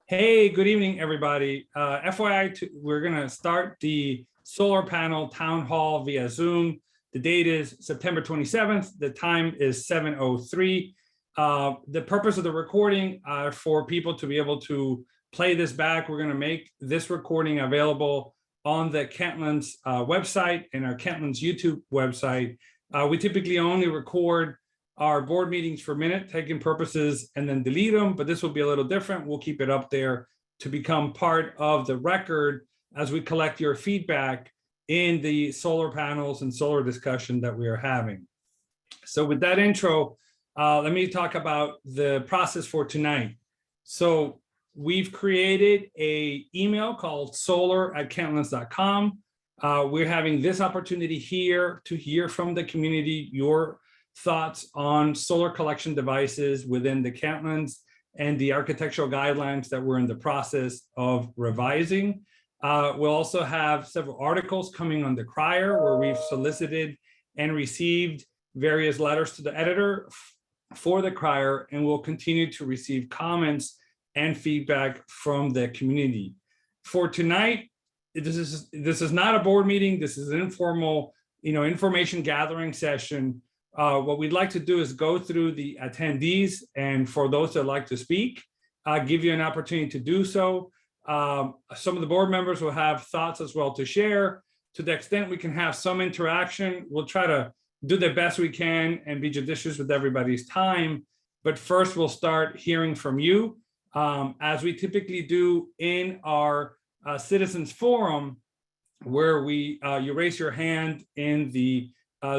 Hey, good evening, everybody. FYI, we're going to start the solar panel town hall via Zoom. The date is September 27th. The time is 7:03. The purpose of the recording for people to be able to play this back. We're going to make this recording available on the Kentlands website and our Kentlands YouTube website. We typically only record our board meetings for minute-taking purposes and then delete them, but this will be a little different. We'll keep it up there to become part of the record as we collect your feedback in the solar panels and solar discussion that we are having. So with that intro, let me talk about the process for tonight. So we've created an email called solar@kentlands.com. We're having this opportunity here to hear from the community, your thoughts on solar collection devices within the Kentlands and the architectural guidelines that we're in the process of revising. We'll also have several articles coming on the crier where we've solicited and received various letters to the editor for the crier, and we'll continue to receive comments and feedback from the community. For tonight, this is not a board meeting. This is an informal, information gathering session. What we'd like to do is go through the attendees, and for those that like to speak, give you an opportunity to do so. Some of the board members will have thoughts as well to share. To the extent we can have some interaction, we'll try to do the best we can and be judicious with everybody's time. But first, we'll start hearing from you. As we typically do in our citizens forum, where you raise your hand in the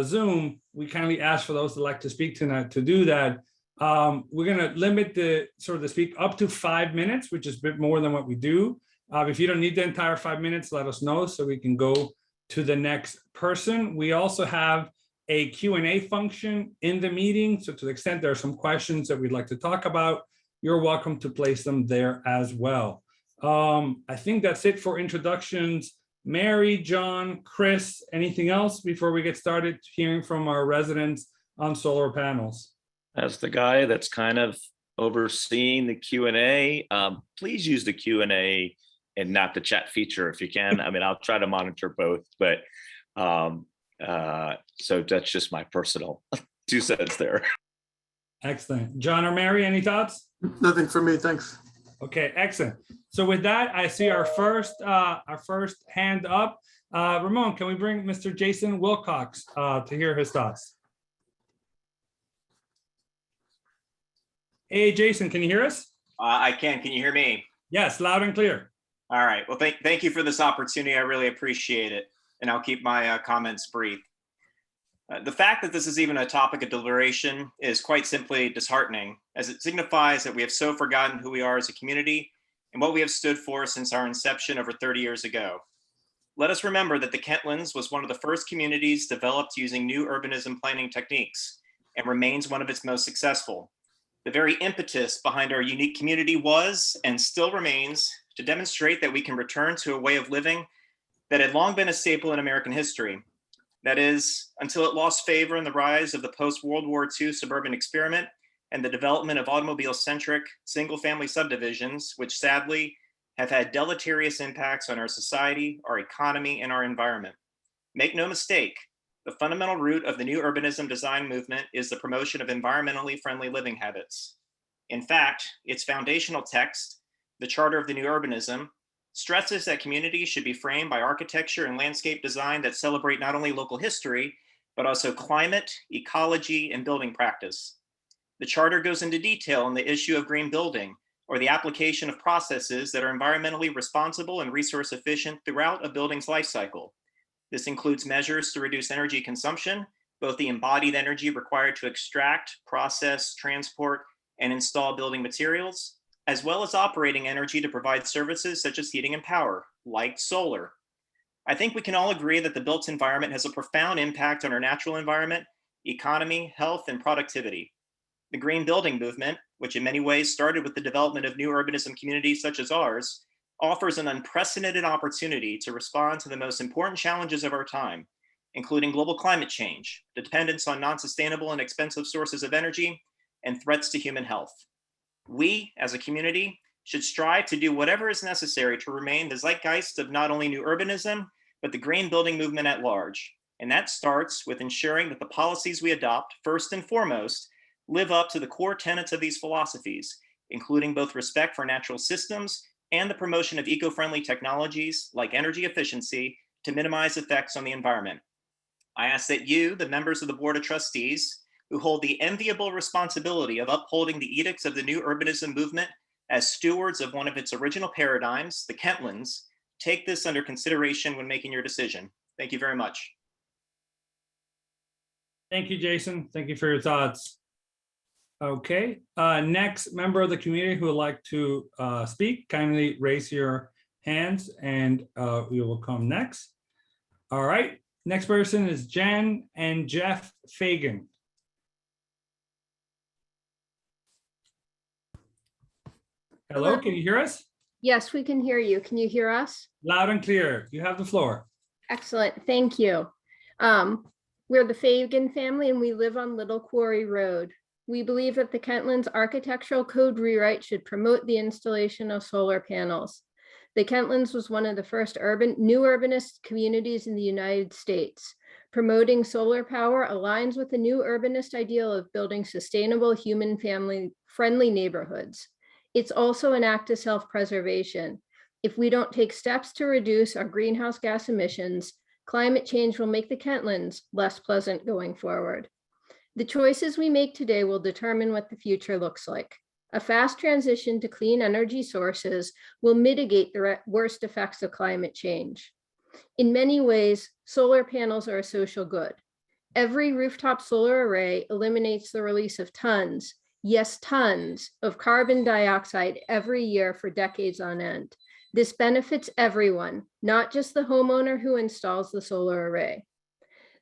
Zoom, we kindly ask for those that like to speak tonight to do that. We're going to limit the speak up to 5 minutes, which is a bit more than what we do. If you don't need the entire 5 minutes, let us know so we can go to the next person. We also have a Q&A function in the meeting. So to the extent there are some questions that we'd like to talk about, you're welcome to place them there as well. I think that's it for introductions. Mary, John, Chris, anything else before we get started hearing from our residents on solar panels? As the guy that's kind of overseeing the Q&A, please use the Q&A and not the chat feature if you can. I mean, I'll try to monitor both, but so that's just my personal 2 cents there. Excellent. John or Mary, any thoughts? Nothing for me, thanks. Okay, excellent. So with that, I see our first hand up. Ramon, can we bring Mr. Jason Wilcox to hear his thoughts? Hey, Jason, can you hear us? I can. Can you hear me? Yes, loud and clear. All right. Well, thank you for this opportunity. I really appreciate it. And I'll keep my comments brief. The fact that this is even a topic of deliberation is quite simply disheartening, as it signifies that we have so forgotten who we are as a community and what we have stood for since our inception over 30 years ago. Let us remember that the Kentlands was one of the first communities developed using new urbanism planning techniques and remains one of its most successful. The very impetus behind our unique community was and still remains to demonstrate that we can return to a way of living that had long been a staple in American history. That is, until it lost favor in the rise of the post-World War II suburban experiment and the development of automobile-centric single-family subdivisions, which sadly have had deleterious impacts on our society, our economy, and our environment. Make no mistake, the fundamental root of the new urbanism design movement is the promotion of environmentally friendly living habits. In fact, its foundational text, the Charter of the New Urbanism, stresses that communities should be framed by architecture and landscape design that celebrate not only local history, but also climate, ecology, and building practice. The charter goes into detail on the issue of green building, or the application of processes that are environmentally responsible and resource efficient throughout a building's life cycle. This includes measures to reduce energy consumption, both the embodied energy required to extract, process, transport, and install building materials, as well as operating energy to provide services such as heating and power, like solar. I think we can all agree that the built environment has a profound impact on our natural environment, economy, health, and productivity. The green building movement, which in many ways started with the development of new urbanism communities such as ours, offers an unprecedented opportunity to respond to the most important challenges of our time, including global climate change, dependence on non-sustainable and expensive sources of energy, and threats to human health. We, as a community, should strive to do whatever is necessary to remain the zeitgeist of not only new urbanism, but the green building movement at large. And that starts with ensuring that the policies we adopt, first and foremost, live up to the core tenets of these philosophies, including both respect for natural systems and the promotion of eco-friendly technologies like energy efficiency to minimize effects on the environment. I ask that you, the members of the Board of Trustees, who hold the enviable responsibility of upholding the edicts of the new urbanism movement as stewards of one of its original paradigms, the Kentlands, take this under consideration when making your decision. Thank you very much. Thank you, Jason. Thank you for your thoughts. Okay, next member of the community who would like to speak, kindly raise your hands and we will come next. All right, next person is Jen and Jeff Fagan. Hello, can you hear us? Yes, we can hear you. Can you hear us? Loud and clear. You have the floor. Excellent. Thank you. We're the Fagan family and we live on Little Quarry Road. We believe that the Kentlands Architectural Code rewrite should promote the installation of solar panels. The Kentlands was one of the first new urbanist communities in the United States. Promoting solar power aligns with the new urbanist ideal of building sustainable, human family-friendly neighborhoods. It's also an act of self-preservation. If we don't take steps to reduce our greenhouse gas emissions, climate change will make the Kentlands less pleasant going forward. The choices we make today will determine what the future looks like. A fast transition to clean energy sources will mitigate the worst effects of climate change. In many ways, solar panels are a social good. Every rooftop solar array eliminates the release of tons, yes, tons of carbon dioxide every year for decades on end. This benefits everyone, not just the homeowner who installs the solar array.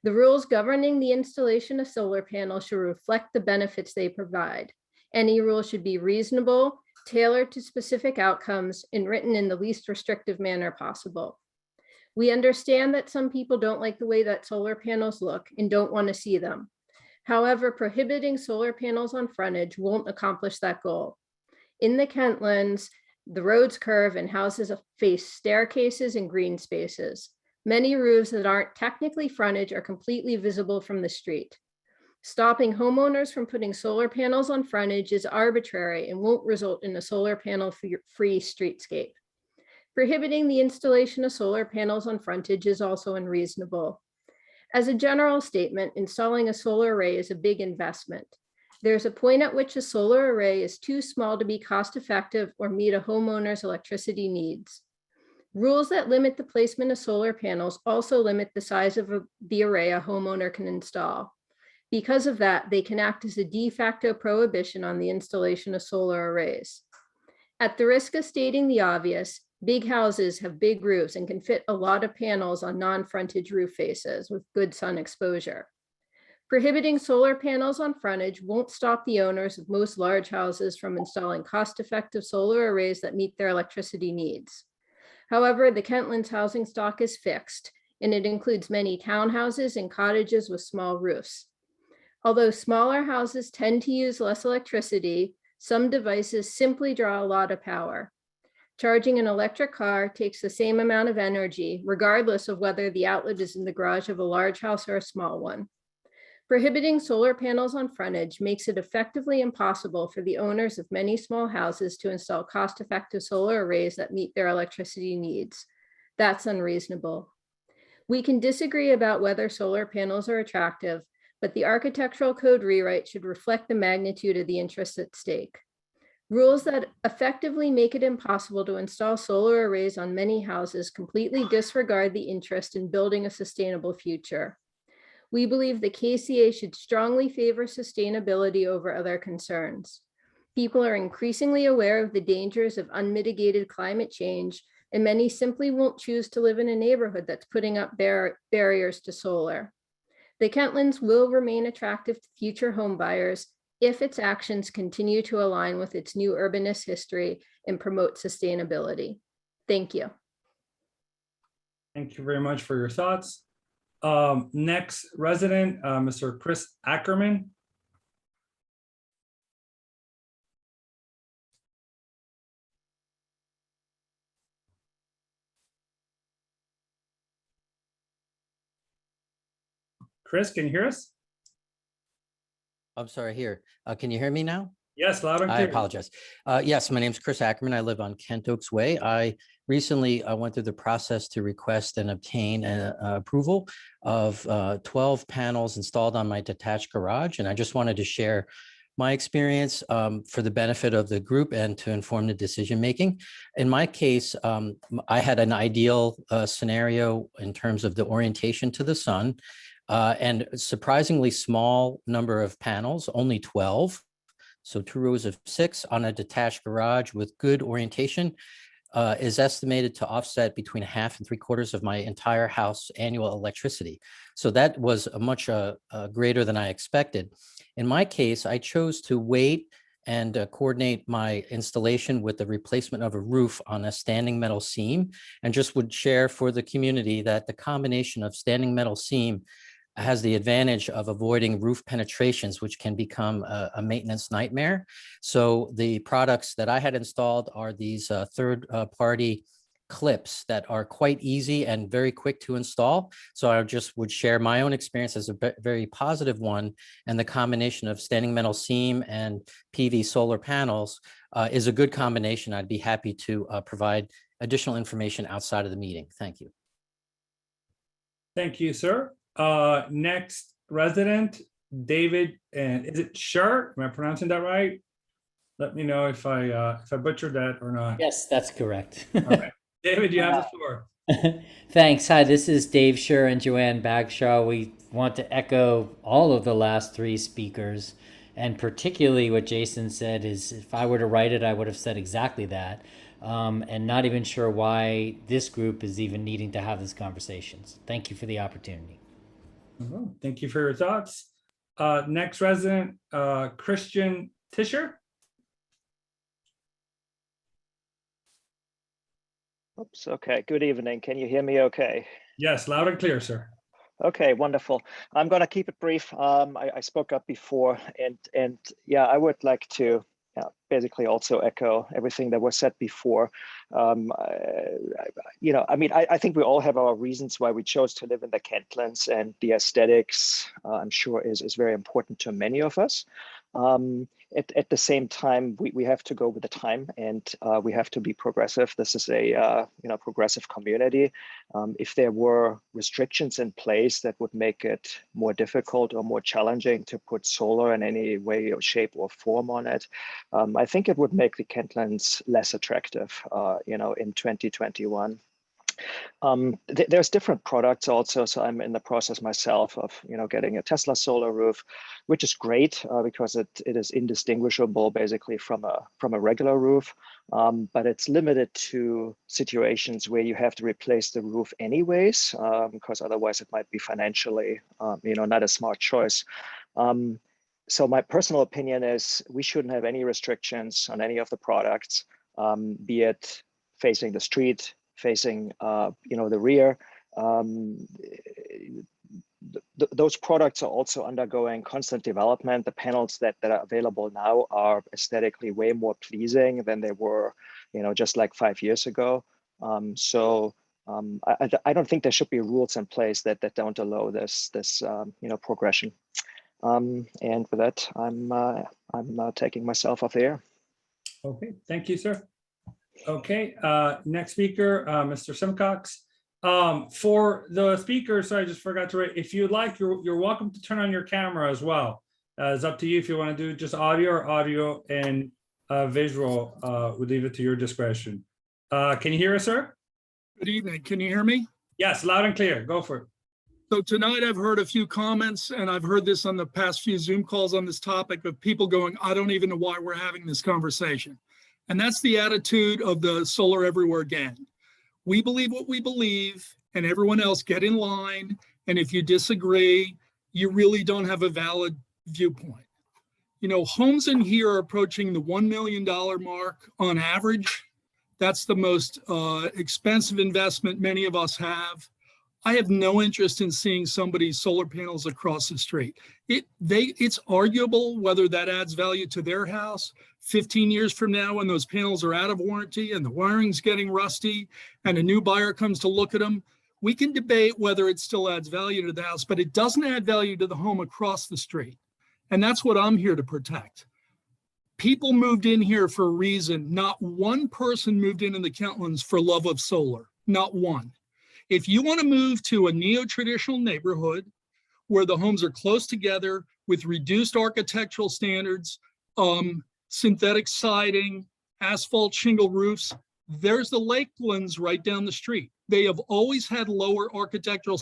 The rules governing the installation of solar panels should reflect the benefits they provide. Any rule should be reasonable, tailored to specific outcomes, and written in the least restrictive manner possible. We understand that some people don't like the way that solar panels look and don't want to see them. However, prohibiting solar panels on frontage won't accomplish that goal. In the Kentlands, the roads curve and houses face staircases and green spaces. Many roofs that aren't technically frontage are completely visible from the street. Stopping homeowners from putting solar panels on frontage is arbitrary and won't result in a solar panel-free streetscape. Prohibiting the installation of solar panels on frontage is also unreasonable. As a general statement, installing a solar array is a big investment. There's a point at which a solar array is too small to be cost-effective or meet a homeowner's electricity needs. Rules that limit the placement of solar panels also limit the size of the array a homeowner can install. Because of that, they can act as a de facto prohibition on the installation of solar arrays. At the risk of stating the obvious, big houses have big roofs and can fit a lot of panels on non-frontage roof faces with good sun exposure. Prohibiting solar panels on frontage won't stop the owners of most large houses from installing cost-effective solar arrays that meet their electricity needs. However, the Kentlands housing stock is fixed, and it includes many townhouses and cottages with small roofs. Although smaller houses tend to use less electricity, some devices simply draw a lot of power. Charging an electric car takes the same amount of energy, regardless of whether the outlet is in the garage of a large house or a small one. Prohibiting solar panels on frontage makes it effectively impossible for the owners of many small houses to install cost-effective solar arrays that meet their electricity needs. That's unreasonable. We can disagree about whether solar panels are attractive, but the architectural code rewrite should reflect the magnitude of the interests at stake. Rules that effectively make it impossible to install solar arrays on many houses completely disregard the interest in building a sustainable future. We believe the KCA should strongly favor sustainability over other concerns. People are increasingly aware of the dangers of unmitigated climate change, and many simply won't choose to live in a neighborhood that's putting up barriers to solar. The Kentlands will remain attractive to future home buyers if its actions continue to align with its new urbanist history and promote sustainability. Thank you. Thank you very much for your thoughts. Next resident, Mr. Chris Ackerman. Chris, can you hear us? I'm sorry, here. Can you hear me now? Yes, loud and I clear. apologize. Yes, my name is Chris Ackerman. I live on Kent Oaks Way. I recently went through the process to request and obtain approval of 12 panels installed on my detached garage. And I just wanted to share my experience for the benefit of the group and to inform the decision making. In my case, I had an ideal scenario in terms of the orientation to the sun and surprisingly small number of panels, only 12. So 2 rows of 6 on a detached garage with good orientation is estimated to offset between 1/2 and 3/4 of my entire house annual electricity. So that was a much greater than I expected. In my case, I chose to wait and coordinate my installation with the replacement of a roof on a standing metal seam, and just would share for the community that the combination of standing metal seam has the advantage of avoiding roof penetrations, which can become a maintenance nightmare. So the products that I had installed are these third-party clips that are quite easy and very quick to install. So I just would share my own experience as a very positive one. And the combination of standing metal seam and PV solar panels is a good combination. I'd be happy to provide additional information outside of the meeting. Thank you. Thank you, sir. Next resident, David, and is it Sher? Am I pronouncing that right? Let me know if I butchered that or not. Yes, that's correct. All right. David, you have the floor. Thanks. Hi, this is Dave Scher and Joanne Bagshaw. We want to echo all of the last 3 speakers, and particularly what Jason said is, if I were to write it, I would have said exactly that. And not even sure why this group is even needing to have this conversation. Thank you for the opportunity. Thank you for your thoughts. Next resident, Christian Tischer. Oops, okay. Good evening. Can you hear me okay? Yes, loud and clear, sir. Okay, wonderful. I'm going to keep it brief. I spoke up before, and yeah, I would like to basically also echo everything that was said before. I think we all have our reasons why we chose to live in the Kentlands, and the aesthetics, I'm sure, is very important to many of us. At the same time, we have to go with the time, and we have to be progressive. This is a progressive community. If there were restrictions in place that would make it more difficult or more challenging to put solar in any way or shape or form on it, I think it would make the Kentlands less attractive, in 2021. There's different products also. So I'm in the process myself of, getting a Tesla solar roof, which is great because it is indistinguishable basically from a regular roof. But it's limited to situations where you have to replace the roof anyways, because otherwise it might be financially, not a smart choice. So my personal opinion is we shouldn't have any restrictions on any of the products, be it facing the street, facing the rear. Those products are also undergoing constant development. The panels that are available now are aesthetically way more pleasing than they were, just like 5 years ago. I don't think there should be rules in place that don't allow this progression. And with that, I'm taking myself off the air. Okay, thank you, sir. Okay, next speaker, Mr. Simcox. For the speakers, I just forgot to write, if you'd like, you're welcome to turn on your camera as well. It's up to you if you want to do just audio and visual. We'll leave it to your discretion. Can you hear us, sir? Good evening. Can you hear me? Yes, loud and clear. Go for it. So tonight I've heard a few comments, and I've heard this on the past few Zoom calls on this topic, of people going, I don't even know why we're having this conversation. And that's the attitude of the Solar Everywhere gang. We believe what we believe, and everyone else get in line. And if you disagree, you really don't have a valid viewpoint. Homes in here are approaching the $1 million mark on average. That's the most expensive investment many of us have. I have no interest in seeing somebody's solar panels across the street. It's arguable whether that adds value to their house 15 years from now when those panels are out of warranty and the wiring's getting rusty and a new buyer comes to look at them. We can debate whether it still adds value to the house, but it doesn't add value to the home across the street. And that's what I'm here to protect. People moved in here for a reason. Not one person moved in the Kentlands for love of solar, not one. If you want to move to a neo-traditional neighborhood where the homes are close together with reduced architectural standards, synthetic siding, asphalt shingle roofs, there's the Lakelands right down the street. They have always had lower architectural.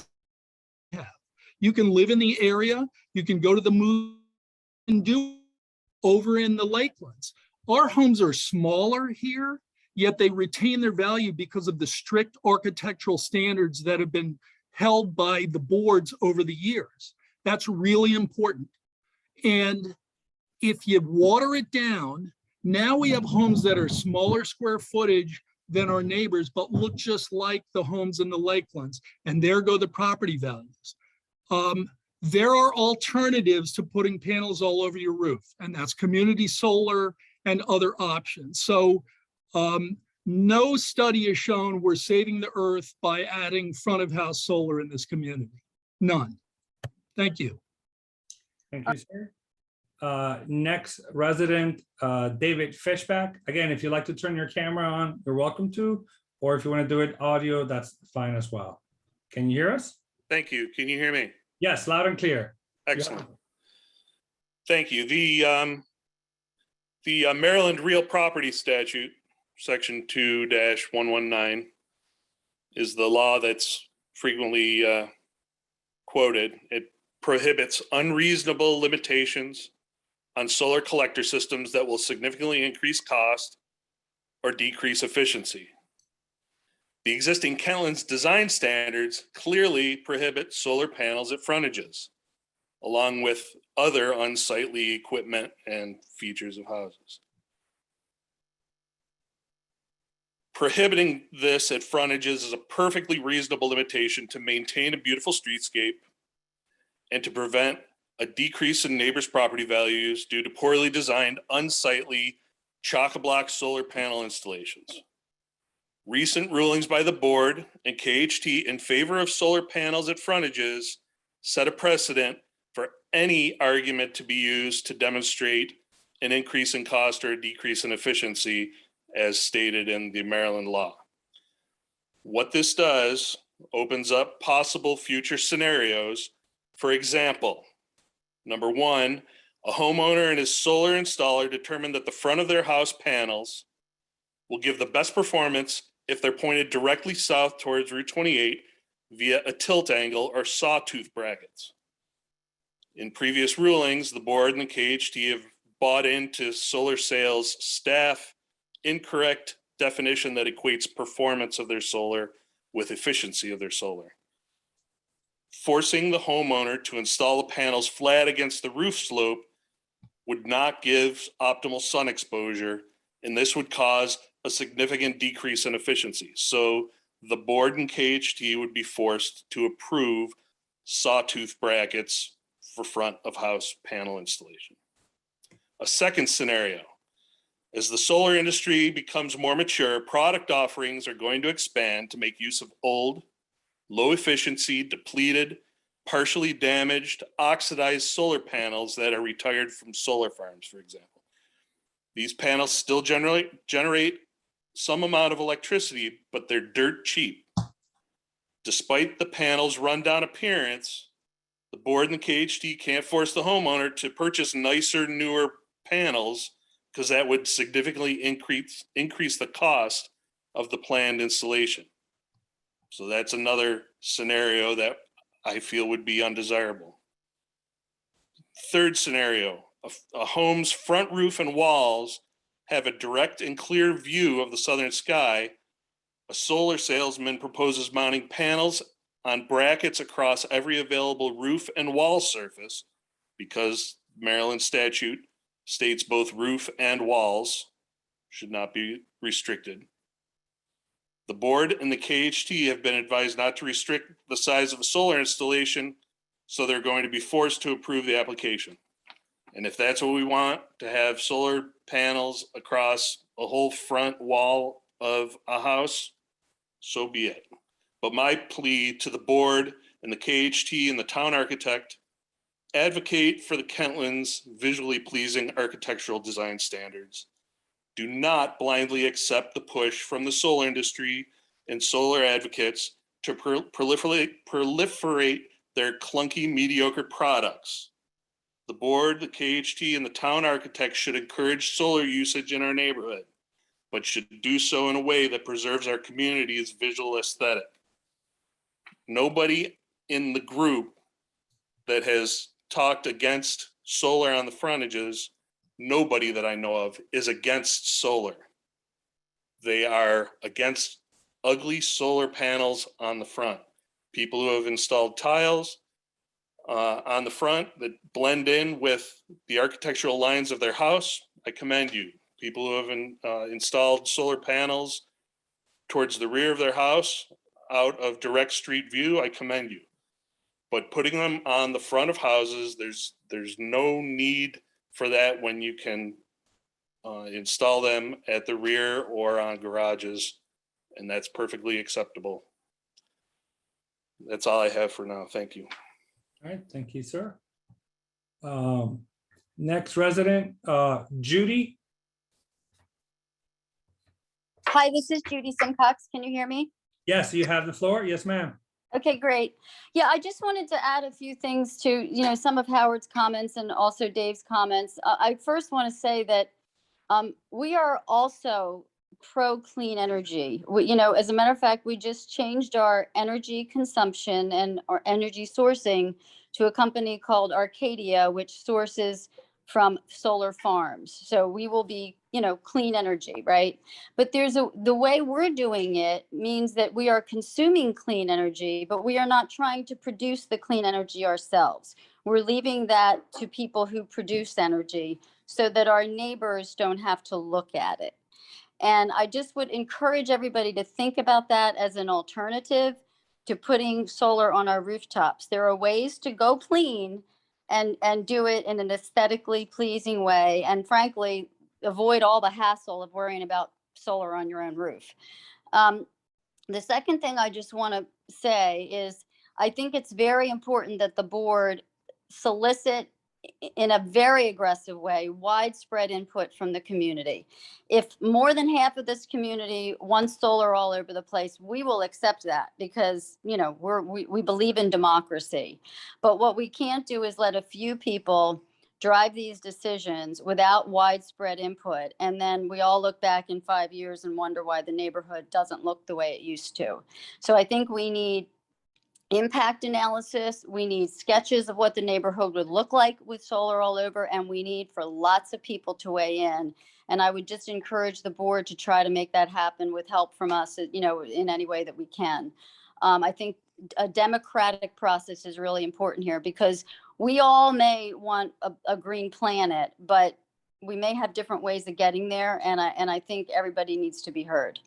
You can live in the area, you can go to the move and do over in the Lakelands. Our homes are smaller here, yet they retain their value because of the strict architectural standards that have been held by the boards over the years. That's really important. And if you water it down, now we have homes that are smaller square footage than our neighbors, but look just like the homes in the Lakelands. And there go the property values. There are alternatives to putting panels all over your roof, and that's community solar and other options. So no study has shown we're saving the earth by adding front of house solar in this community. None. Thank you. Thank you, sir. Next resident, David Fishback. Again, if you'd like to turn your camera on, you're welcome to, or if you want to do it audio, that's fine as well. Can you hear us? Thank you. Can you hear me? Yes, loud and clear. Excellent. Thank you. The Maryland Real Property Statute, Section 2-119, is the law that's frequently quoted. It prohibits unreasonable limitations on solar collector systems that will significantly increase cost or decrease efficiency. The existing Kentlands design standards clearly prohibit solar panels at frontages, along with other unsightly equipment and features of houses. Prohibiting this at frontages is a perfectly reasonable limitation to maintain a beautiful streetscape and to prevent a decrease in neighbors' property values due to poorly designed, unsightly chock-a-block solar panel installations. Recent rulings by the board and KHT in favor of solar panels at frontages set a precedent for any argument to be used to demonstrate an increase in cost or a decrease in efficiency as stated in the Maryland law. What this does opens up possible future scenarios. For example, number one, a homeowner and his solar installer determine that the front of their house panels will give the best performance if they're pointed directly south towards Route 28 via a tilt angle or sawtooth brackets. In previous rulings, the board and the KHT have bought into solar sales staff incorrect definition that equates performance of their solar with efficiency of their solar. Forcing the homeowner to install the panels flat against the roof slope would not give optimal sun exposure, and this would cause a significant decrease in efficiency. So the board and KHT would be forced to approve sawtooth brackets for front of house panel installation. A second scenario, as the solar industry becomes more mature, product offerings are going to expand to make use of old, low efficiency, depleted, partially damaged, oxidized solar panels that are retired from solar farms, for example. These panels still generate some amount of electricity, but they're dirt cheap. Despite the panel's rundown appearance, the board and the KHT can't force the homeowner to purchase nicer, newer panels because that would significantly increase the cost of the planned installation. So that's another scenario that I feel would be undesirable. Third scenario, a home's front roof and walls have a direct and clear view of the southern sky. A solar salesman proposes mounting panels on brackets across every available roof and wall surface because Maryland statute states both roof and walls should not be restricted. The board and the KHT have been advised not to restrict the size of a solar installation, so they're going to be forced to approve the application. And if that's what we want, to have solar panels across a whole front wall of a house, so be it. but my plea to the board and the KHT and the town architect, advocate for the Kentlands visually pleasing architectural design standards. Do not blindly accept the push from the solar industry and solar advocates to proliferate their clunky, mediocre products. The board, the KHT, and the town architect should encourage solar usage in our neighborhood, but should do so in a way that preserves our community's visual aesthetic. Nobody in the group that has talked against solar on the frontages, nobody that I know of is against solar. They are against ugly solar panels on the front. People who have installed tiles on the front that blend in with the architectural lines of their house, I commend you. People who have installed solar panels towards the rear of their house out of direct street view, I commend you. But putting them on the front of houses, there's no need for that when you can install them at the rear or on garages, and that's perfectly acceptable. That's all I have for now. Thank you. All right, thank you, sir. Next resident, Judy. Hi, this is Judy Simcox. Can you hear me? Yes, you have the floor. Yes, ma'am. Okay, great. Yeah, I just wanted to add a few things to, some of Howard's comments and also Dave's comments. I first want to say that we are also pro clean energy. As a matter of fact, we just changed our energy consumption and our energy sourcing to a company called Arcadia, which sources from solar farms. So we will be, clean energy, right? But the way we're doing it means that we are consuming clean energy, but we are not trying to produce the clean energy ourselves. We're leaving that to people who produce energy so that our neighbors don't have to look at it. And I just would encourage everybody to think about that as an alternative to putting solar on our rooftops. There are ways to go clean and do it in an aesthetically pleasing way. And frankly, avoid all the hassle of worrying about solar on your own roof. The second thing I just want to say is I think it's very important that the board solicit in a very aggressive way, widespread input from the community. If more than half of this community wants solar all over the place, we will accept that because, we believe in democracy. But what we can't do is let a few people drive these decisions without widespread input. And then we all look back in 5 years and wonder why the neighborhood doesn't look the way it used to. So I think we need impact analysis. We need sketches of what the neighborhood would look like with solar all over, and we need for lots of people to weigh in. And I would just encourage the board to try to make that happen with help from us, in any way that we can. I think a democratic process is really important here because we all may want a green planet, but we may have different ways of getting there. And I think everybody needs to be heard.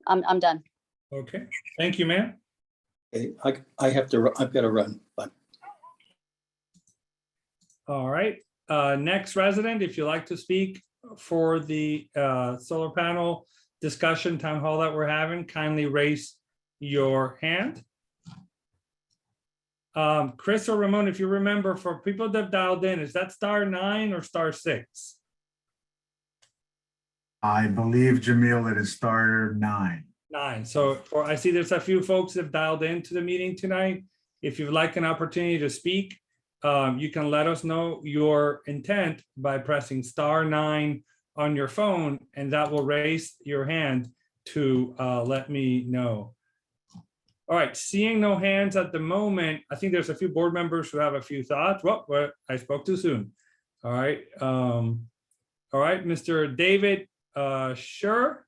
I'm done. Okay, thank you, ma'am. Okay, I've got to run, but. All right, next resident, if you'd like to speak for the solar panel discussion town hall that we're having, kindly raise your hand. Chris or Ramon, if you remember, for people that have dialed in, is that *9 or *6? I believe, Jamil, it is *9. 9. So I see there's a few folks that have dialed into the meeting tonight. If you'd like an opportunity to speak, you can let us know your intent by pressing *9 on your phone, and that will raise your hand to let me know. All right, seeing no hands at the moment, I think there's a few board members who have a few thoughts. Well, I spoke too soon. All right, Mr. David Sure.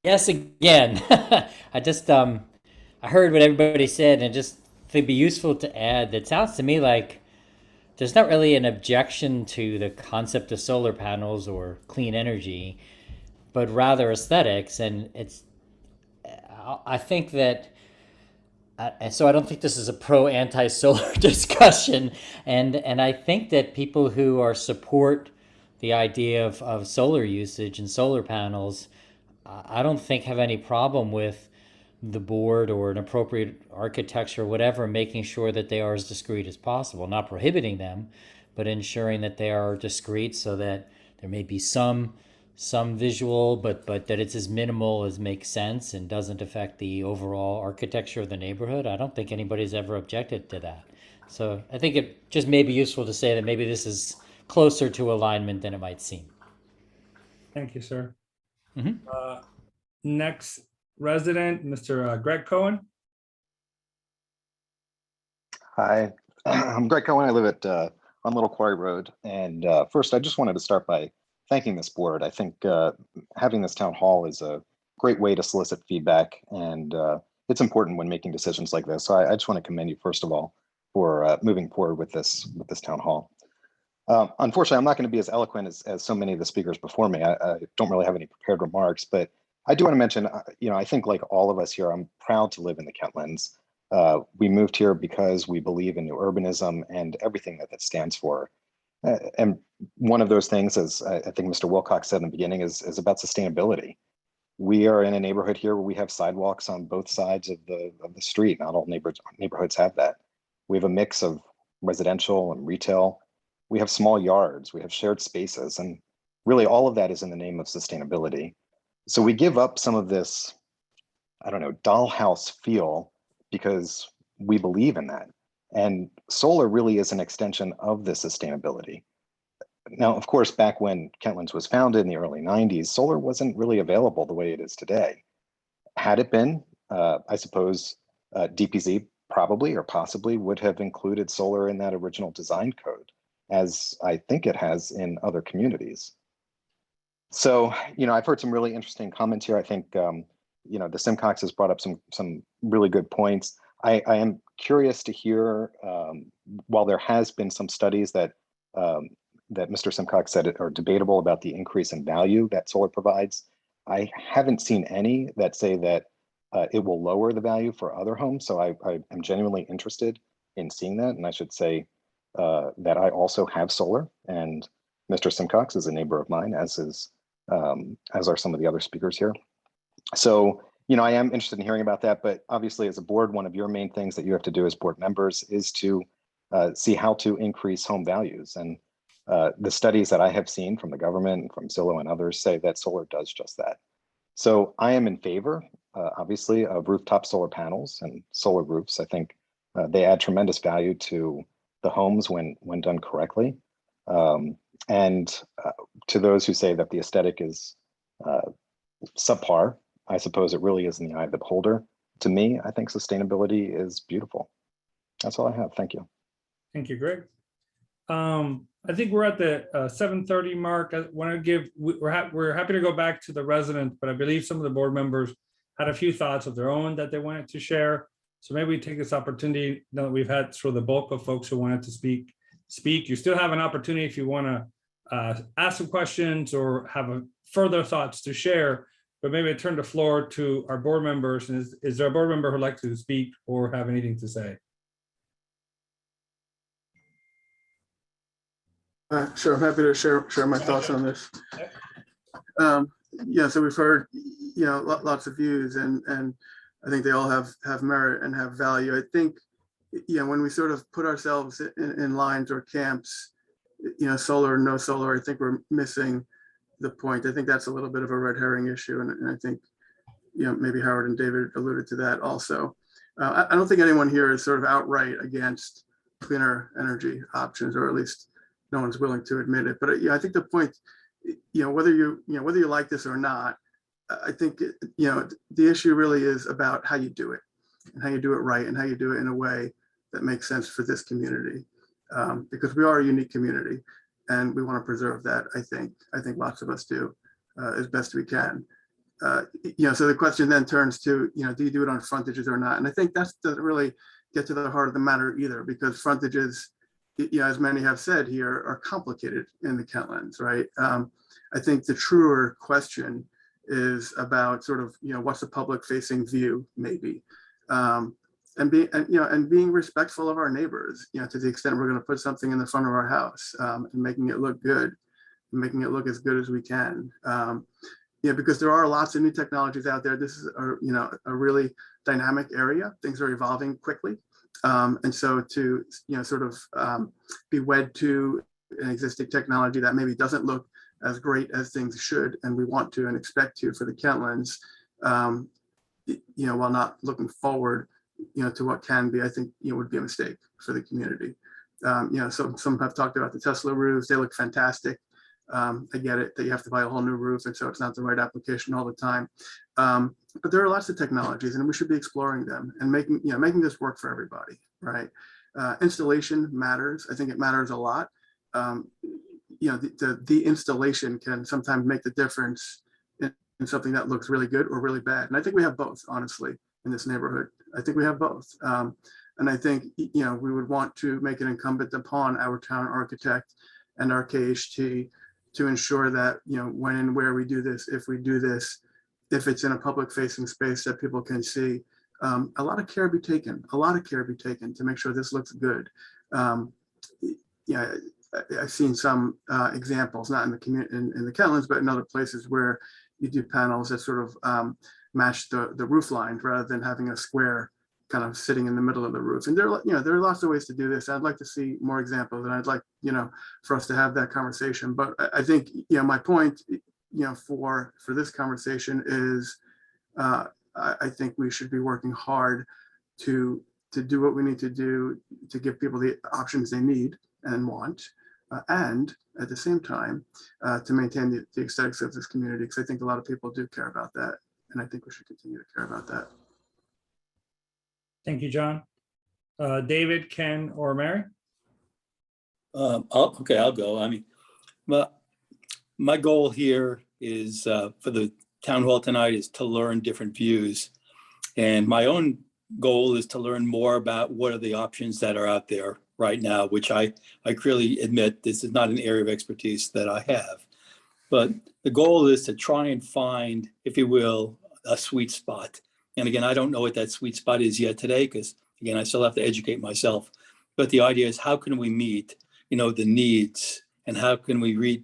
Yes, again. I just I heard what everybody said, and just it'd be useful to add that sounds to me like there's not really an objection to the concept of solar panels or clean energy, but rather aesthetics. And I think that, so I don't think this is a pro-anti-solar discussion. And I think that people who support the idea of solar usage and solar panels I don't think have any problem with the board or an appropriate architecture, whatever, making sure that they are as discreet as possible, not prohibiting them, but ensuring that they are discreet so that there may be some visual, but that it's as minimal as makes sense and doesn't affect the overall architecture of the neighborhood. I don't think anybody's ever objected to that. So I think it just may be useful to say that maybe this is closer to alignment than it might seem. Thank you, sir. Mhm. Next resident, Mr. Greg Cohen. Hi, I'm Greg Cohen. I live at on Little Quarry Road. And first, I just wanted to start by thanking this board. I think having this town hall is a great way to solicit feedback, and it's important when making decisions like this. So I just want to commend you, first of all, for moving forward with this town hall. Unfortunately, I'm not going to be as eloquent as so many of the speakers before me. I don't really have any prepared remarks, but I do want to mention, I think like all of us here, I'm proud to live in the Kentlands. We moved here because we believe in new urbanism and everything that stands for. And one of those things, as I think Mr. Wilcox said in the beginning, is about sustainability. We are in a neighborhood here where we have sidewalks on both sides of the street. Not all neighborhoods have that. We have a mix of residential and retail. We have small yards, we have shared spaces, and really all of that is in the name of sustainability. So we give up some of this, I don't know, dollhouse feel because we believe in that. And solar really is an extension of the sustainability. Now, of course, back when Kentlands was founded in the early 90s, solar wasn't really available the way it is today. Had it been, I suppose DPZ probably or possibly would have included solar in that original design code, as I think it has in other communities. So, I've heard some really interesting comments here. I think, the Simcox has brought up some really good points. I am curious to hear, while there has been some studies that Mr. Simcox said are debatable about the increase in value that solar provides, I haven't seen any that say that it will lower the value for other homes. So I am genuinely interested in seeing that. And I should say that I also have solar, and Mr. Simcox is a neighbor of mine, as are some of the other speakers here. So, I am interested in hearing about that, but obviously as a board, one of your main things that you have to do as board members is to see how to increase home values. And the studies that I have seen from the government, from Zillow and others, say that solar does just that. So I am in favor, obviously, of rooftop solar panels and solar roofs. I think they add tremendous value to the homes when done correctly. And to those who say that the aesthetic is subpar, I suppose it really is in the eye of the beholder. To me, I think sustainability is beautiful. That's all I have. Thank you. Thank you, Greg. I think we're at the 7:30 mark. I want to give, we're happy to go back to the residents, but I believe some of the board members had a few thoughts of their own that they wanted to share. So maybe we take this opportunity, now that we've had sort of the bulk of folks who wanted to speak. You still have an opportunity if you want to ask some questions or have further thoughts to share, but maybe I turn the floor to our board members. And is there a board member who'd like to speak or have anything to say? Sure, I'm happy to share my thoughts on this. Yeah, so we've heard, lots of views, and I think they all have merit and have value. I think, when we sort of put ourselves in lines or camps, solar, no solar, I think we're missing the point. I think that's a little bit of a red herring issue, and I think, maybe Howard and David alluded to that also. I don't think anyone here is sort of outright against cleaner energy options, or at least no one's willing to admit it. But I think the point, whether you like this or not, I think the issue really is about how you do it, and how you do it right, and how you do it in a way that makes sense for this community, because we are a unique community, and we want to preserve that. I think lots of us do, as best we can. So the question then turns to, do you do it on frontages or not? And I think that doesn't really get to the heart of the matter either, because frontages, as many have said here, are complicated in the Kentlands, right? I think the truer question is about sort of, what's the public facing view, maybe, and being respectful of our neighbors, to the extent we're going to put something in the front of our house, and making it look good, and making it look as good as we can. Yeah, because there are lots of new technologies out there. This is a really dynamic area. Things are evolving quickly. And so to sort of be wed to an existing technology that maybe doesn't look as great as things should, and we want to and expect to for the Kentlands, while not looking forward, to what can be, I think, would be a mistake for the community. So some have talked about the Tesla roofs. They look fantastic. I get it that you have to buy a whole new roof, and so it's not the right application all the time. But there are lots of technologies, and we should be exploring them and making this work for everybody, right? Installation matters. I think it matters a lot. The installation can sometimes make the difference in something that looks really good or really bad. And I think we have both, honestly, in this neighborhood. I think we have both. And I think, we would want to make it incumbent upon our town architect and our KHT to ensure that, when and where we do this, if we do this, if it's in a public facing space that people can see, a lot of care be taken to make sure this looks good. I've seen some examples, not in the community, in the Kentlands, but in other places where you do panels that sort of match the roof lines rather than having a square kind of sitting in the middle of the roof. And there are lots of ways to do this. I'd like to see more examples, and I'd like, for us to have that conversation. But I think, my point, for this conversation is, I think we should be working hard to do what we need to do to give people the options they need and want, and at the same time, to maintain the aesthetics of this community, because I think a lot of people do care about that, and I think we should continue to care about that. Thank you, John. David, Ken, or Mary? Okay, I'll go. I mean, my goal here is for the town hall tonight is to learn different views. And my own goal is to learn more about what are the options that are out there right now, which I clearly admit this is not an area of expertise that I have. But the goal is to try and find, if you will, a sweet spot. And again, I don't know what that sweet spot is yet today, because again, I still have to educate myself. But the idea is, how can we meet, the needs, and how can we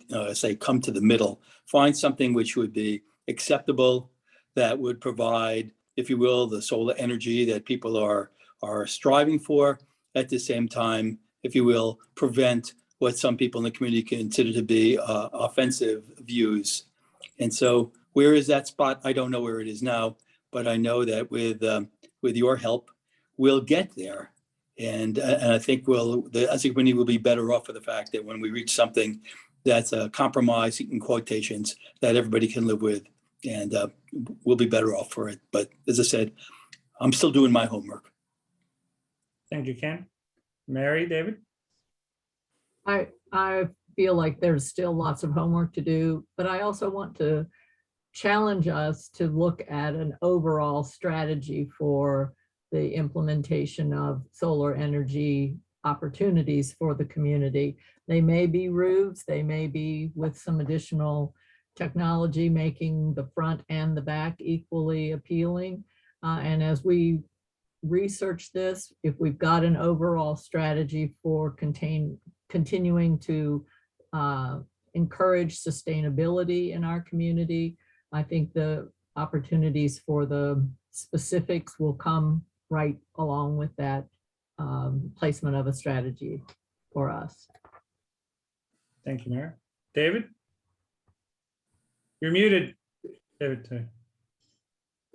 come to the middle, find something which would be acceptable, that would provide, if you will, the solar energy that people are striving for, at the same time, if you will, prevent what some people in the community consider to be offensive views. And so where is that spot? I don't know where it is now, but I know that with your help, we'll get there. And I think as a community, we'll be better off for the fact that when we reach something that's a compromise, in quotations, that everybody can live with, and we'll be better off for it. But as I said, I'm still doing my homework. Thank you, Ken. Mary, David? I feel like there's still lots of homework to do, but I also want to challenge us to look at an overall strategy for the implementation of solar energy opportunities for the community. They may be roofs, they may be with some additional technology making the front and the back equally appealing. And as we research this, if we've got an overall strategy for continuing to encourage sustainability in our community, I think the opportunities for the specifics will come right along with that placement of a strategy for us. Thank you, Mary. David? You're muted, David.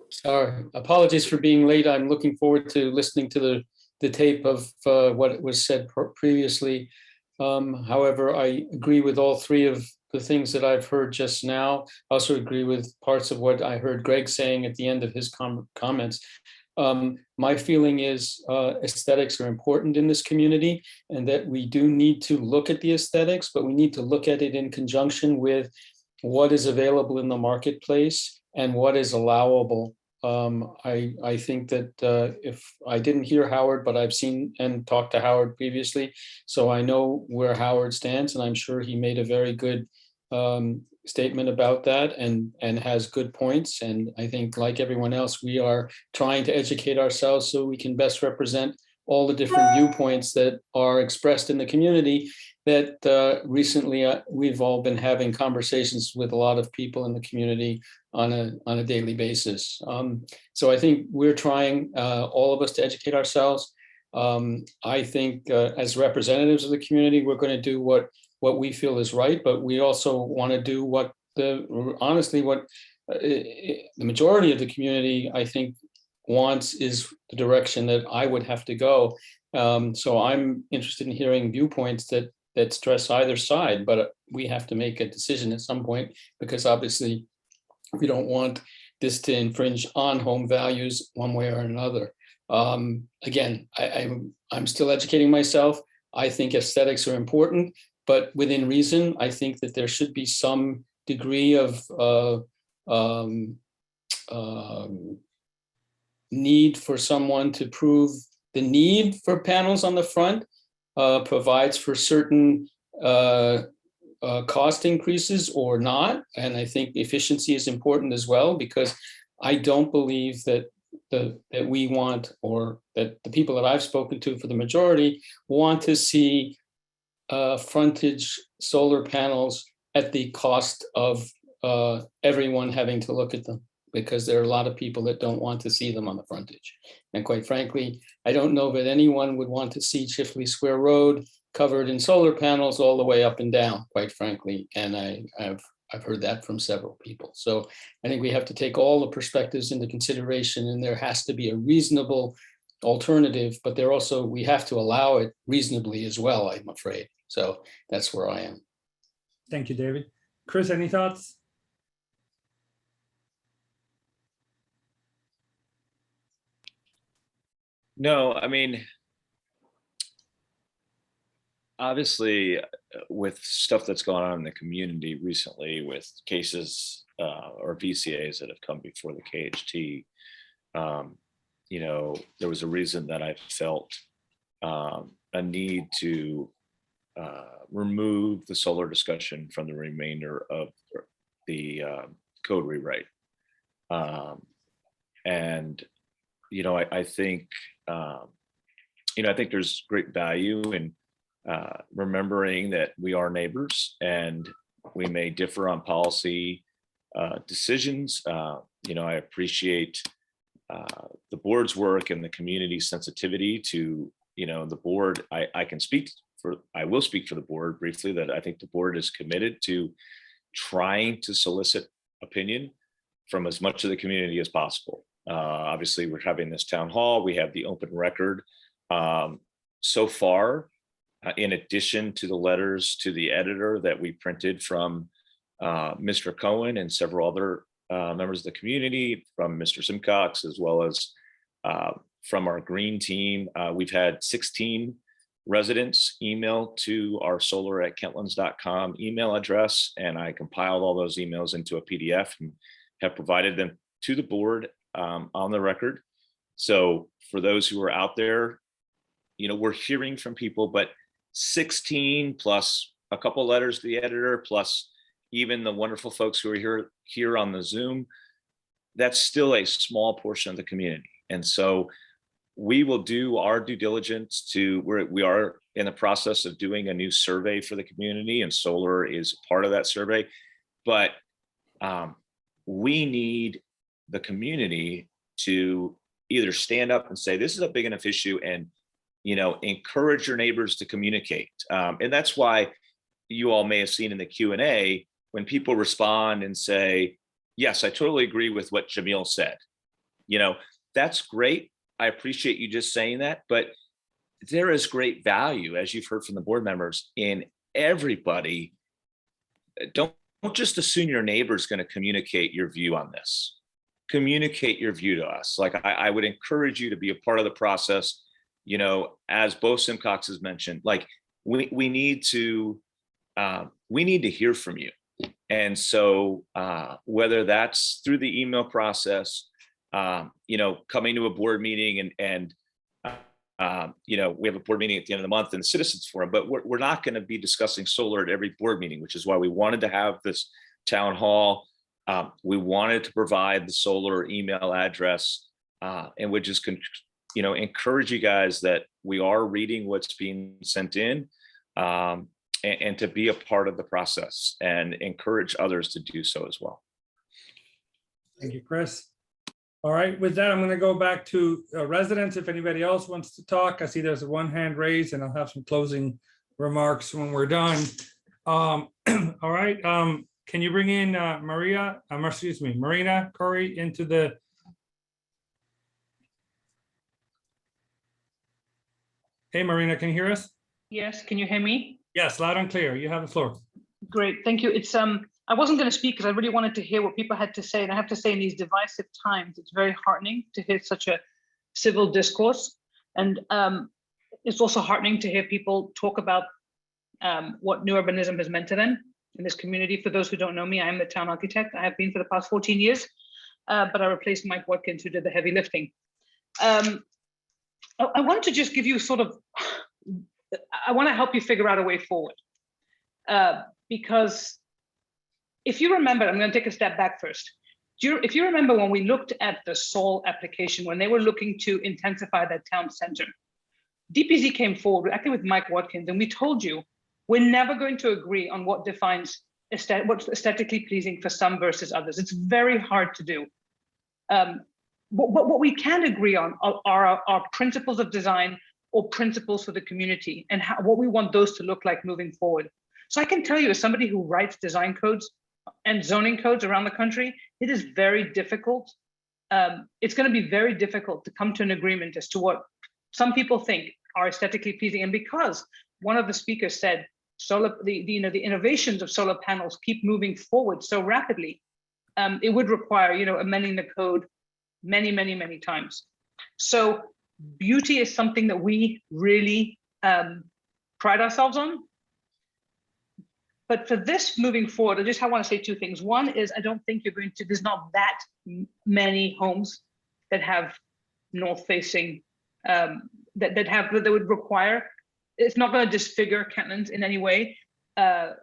Sorry, apologies for being late. I'm looking forward to listening to the tape of what was said previously. However, I agree with all three of the things that I've heard just now. I also agree with parts of what I heard Greg saying at the end of his comments. My feeling is aesthetics are important in this community, and that we do need to look at the aesthetics, but we need to look at it in conjunction with what is available in the marketplace and what is allowable. I think that if I didn't hear Howard, but I've seen and talked to Howard previously, so I know where Howard stands, and I'm sure he made a very good statement about that and has good points. And I think, like everyone else, we are trying to educate ourselves so we can best represent all the different viewpoints that are expressed in the community. that recently we've all been having conversations with a lot of people in the community on a daily basis. So I think we're trying, all of us, to educate ourselves. I think as representatives of the community, we're going to do what we feel is right, but we also want to do what the majority of the community, I think, wants is the direction that I would have to go. So I'm interested in hearing viewpoints that stress either side, but we have to make a decision at some point, because obviously we don't want this to infringe on home values one way or another. Again, I'm still educating myself. I think aesthetics are important, but within reason. I think that there should be some degree of need for someone to prove the need for panels on the front provides for certain cost increases or not. And I think efficiency is important as well, because I don't believe that that we want, or that the people that I've spoken to for the majority want to see frontage solar panels at the cost of everyone having to look at them, because there are a lot of people that don't want to see them on the frontage. And quite frankly, I don't know that anyone would want to see Chifley Square Road covered in solar panels all the way up and down, quite frankly. And I've heard that from several people. So I think we have to take all the perspectives into consideration, and there has to be a reasonable alternative, but we have to allow it reasonably as well, I'm afraid. So that's where I am. Thank you, David. Chris, any thoughts? No, I mean, obviously, with stuff that's gone on in the community recently, with cases or VCAs that have come before the KHT, there was a reason that I felt a need to remove the solar discussion from the remainder of the code rewrite. And I think I think there's great value in remembering that we are neighbors and we may differ on policy decisions. I appreciate the board's work and the community's sensitivity to the board. I will speak for the board briefly, that I think the board is committed to trying to solicit opinion from as much of the community as possible. Obviously, we're having this town hall. We have the open record. So far, in addition to the letters to the editor that we printed from Mr. Cohen and several other members of the community, from Mr. Simcox, as well as from our green team, we've had 16 residents email to our solar@kentlands.com email address, and I compiled all those emails into a PDF and have provided them to the board on the record. So for those who are out there, we're hearing from people, but 16 plus a couple letters to the editor, plus even the wonderful folks who are here on the Zoom, that's still a small portion of the community. And so we will do our due diligence we are in the process of doing a new survey for the community, and solar is part of that survey. But we need the community to either stand up and say, this is a big enough issue, and encourage your neighbors to communicate. And that's why you all may have seen in the Q&A, when people respond and say, yes, I totally agree with what Jamil said. That's great. I appreciate you just saying that, but there is great value, as you've heard from the board members, in everybody. Don't just assume your neighbor's going to communicate your view on this. Communicate your view to us. Like, I would encourage you to be a part of the process. As both Simcox has mentioned, like we need to hear from you. And so whether that's through the email process, coming to a board meeting and we have a board meeting at the end of the month in the Citizens Forum, but we're not going to be discussing solar at every board meeting, which is why we wanted to have this town hall. We wanted to provide the solar email address, and we just encourage you guys that we are reading what's being sent in. and to be a part of the process and encourage others to do so as well. Thank you, Chris. All right, with that, I'm going to go back to residents. If anybody else wants to talk, I see there's one hand raised, and I'll have some closing remarks when we're done. All right, can you bring in Marina Curry into the. Hey, Marina, can you hear us? Yes, can you hear me? Yes, loud and clear. You have the floor. Great, thank you. It's I wasn't going to speak because I really wanted to hear what people had to say, and I have to say, in these divisive times, it's very heartening to hear such a civil discourse, and it's also heartening to hear people talk about what new urbanism has meant to them in this community. For those who don't know me, I am the town architect. I have been for the past 14 years, but I replaced Mike Watkins, who did the heavy lifting. I want to just give you sort of, I want to help you figure out a way forward. Because if you remember, I'm going to take a step back first. If you remember when we looked at the Seoul application, when they were looking to intensify that town center, DPZ came forward, acting with Mike Watkins, and we told you, we're never going to agree on what defines what's aesthetically pleasing for some versus others. It's very hard to do. What we can agree on are our principles of design or principles for the community and what we want those to look like moving forward. So I can tell you, as somebody who writes design codes and zoning codes around the country, it is very difficult. It's going to be very difficult to come to an agreement as to what some people think are aesthetically pleasing. And because one of the speakers said, the innovations of solar panels keep moving forward so rapidly, it would require amending the code many times. So beauty is something that we really pride ourselves on. But for this moving forward, I want to say two things. One is, I don't think there's not that many homes that have north facing, that would require, it's not going to disfigure Kentlands in any way,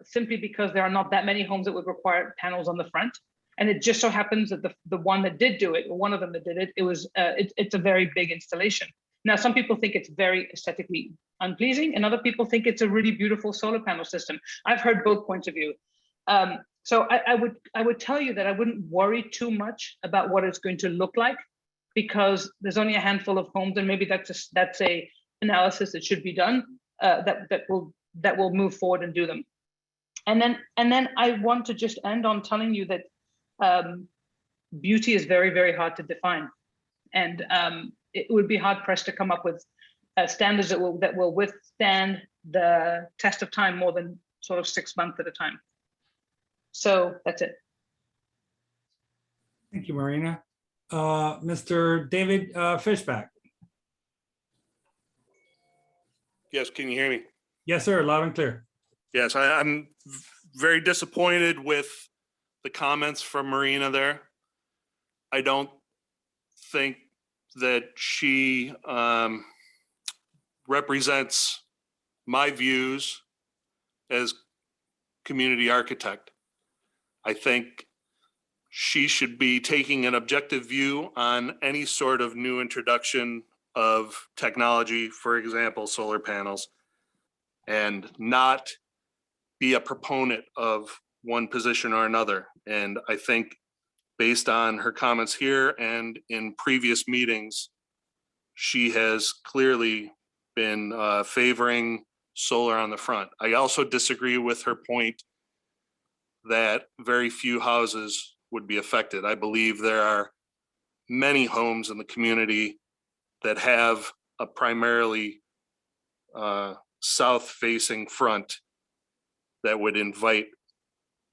simply because there are not that many homes that would require panels on the front. And it just so happens that the one that did do it, or one of them that did it, it's a very big installation. Now, some people think it's very aesthetically unpleasing, and other people think it's a really beautiful solar panel system. I've heard both points of view. So I would tell you that I wouldn't worry too much about what it's going to look like, because there's only a handful of homes, and maybe that's a analysis that should be done that will move forward and do them. And then I want to just end on telling you that beauty is very hard to define, and it would be hard pressed to come up with standards that will withstand the test of time more than sort of 6 months at a time. So that's it. Thank you, Marina. Mr. David Fishback. Yes, can you hear me? Yes, sir, loud and clear. Yes, I'm very disappointed with the comments from Marina there. I don't think that she represents my views as community architect. I think she should be taking an objective view on any sort of new introduction of technology, for example, solar panels, and not be a proponent of one position or another. And I think based on her comments here and in previous meetings, she has clearly been favoring solar on the front. I also disagree with her point that very few houses would be affected. I believe there are many homes in the community that have a primarily south-facing front that would invite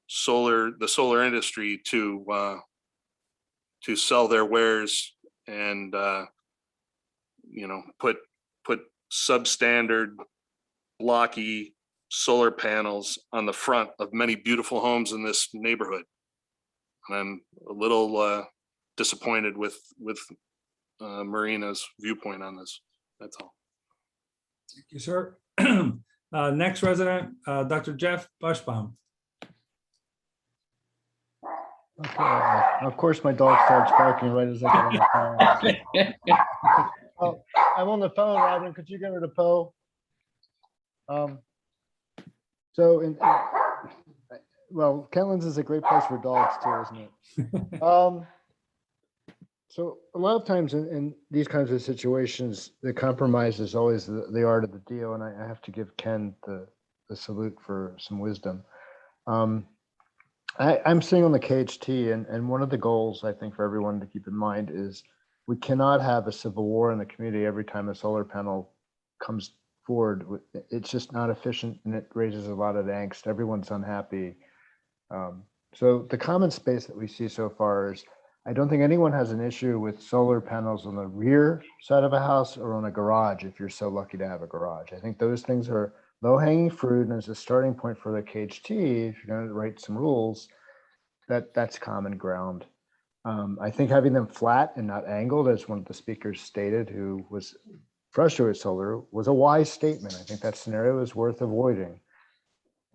the solar industry to sell their wares and put substandard blocky solar panels on the front of many beautiful homes in this neighborhood. And I'm a little disappointed with Marina's viewpoint on this. That's all. Thank you, sir. Next resident, Dr. Jeff Bushbaum. Okay, of course my dog starts barking right as I get on the phone. Oh, I'm on the phone, Robin. Could you get her to Poe? So, well, Kentlands is a great place for dogs too, isn't it? So a lot of times in these kinds of situations, the compromise is always the art of the deal, and I have to give Ken the salute for some wisdom. I'm sitting on the KHT, and one of the goals I think for everyone to keep in mind is we cannot have a civil war in the community every time a solar panel comes forward. It's just not efficient, and it raises a lot of angst. Everyone's unhappy. So the common space that we see so far is, I don't think anyone has an issue with solar panels on the rear side of a house or on a garage, if you're so lucky to have a garage. I think those things are low-hanging fruit, and as a starting point for the KHT, if you're going to write some rules, that's common ground. I think having them flat and not angled, as one of the speakers stated, who was frustrated with solar, was a wise statement. I think that scenario is worth avoiding.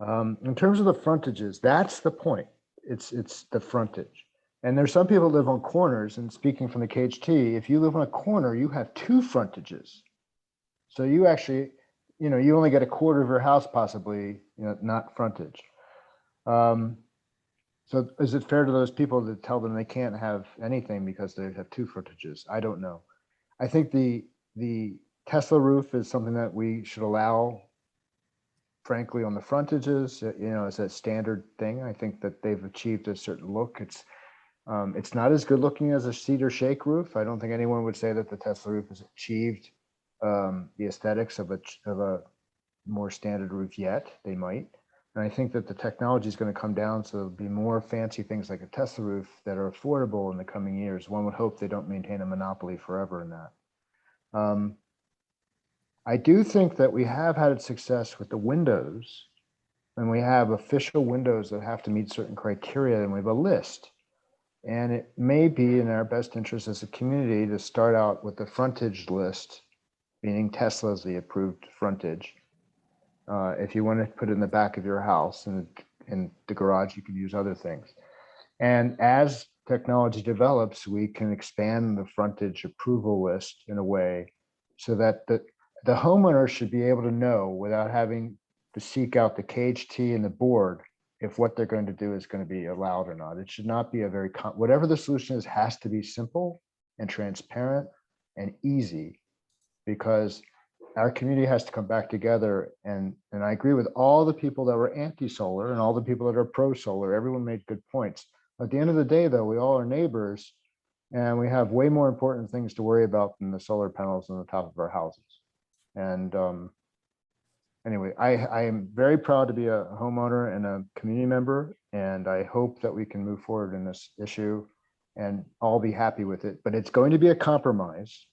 In terms of the frontages, that's the point. It's the frontage. And there's some people who live on corners, and speaking from the KHT, if you live on a corner, you have two frontages. So you actually, you only get a quarter of your house possibly, not frontage. So is it fair to those people to tell them they can't have anything because they have two frontages? I don't know. I think the Tesla roof is something that we should allow, frankly, on the frontages, as a standard thing. I think that they've achieved a certain look. It's not as good looking as a cedar shake roof. I don't think anyone would say that the Tesla roof has achieved the aesthetics of a more standard roof yet. They might. And I think that the technology is going to come down, so there'll be more fancy things like a Tesla roof that are affordable in the coming years. One would hope they don't maintain a monopoly forever in that. I do think that we have had success with the windows, and we have official windows that have to meet certain criteria, and we have a list. And it may be in our best interest as a community to start out with the frontage list, meaning Tesla's the approved frontage. If you want to put it in the back of your house, and in the garage, you can use other things. And as technology develops, we can expand the frontage approval list in a way so that the homeowner should be able to know, without having to seek out the KHT and the board, if what they're going to do is going to be allowed or not. It should not be whatever the solution is, has to be simple and transparent and easy, because our community has to come back together. And I agree with all the people that were anti-solar and all the people that are pro-solar. Everyone made good points. At the end of the day, though, we all are neighbors, and we have way more important things to worry about than the solar panels on the top of our houses. And anyway, I am very proud to be a homeowner and a community member, and I hope that we can move forward in this issue and all be happy with it. But it's going to be a compromise,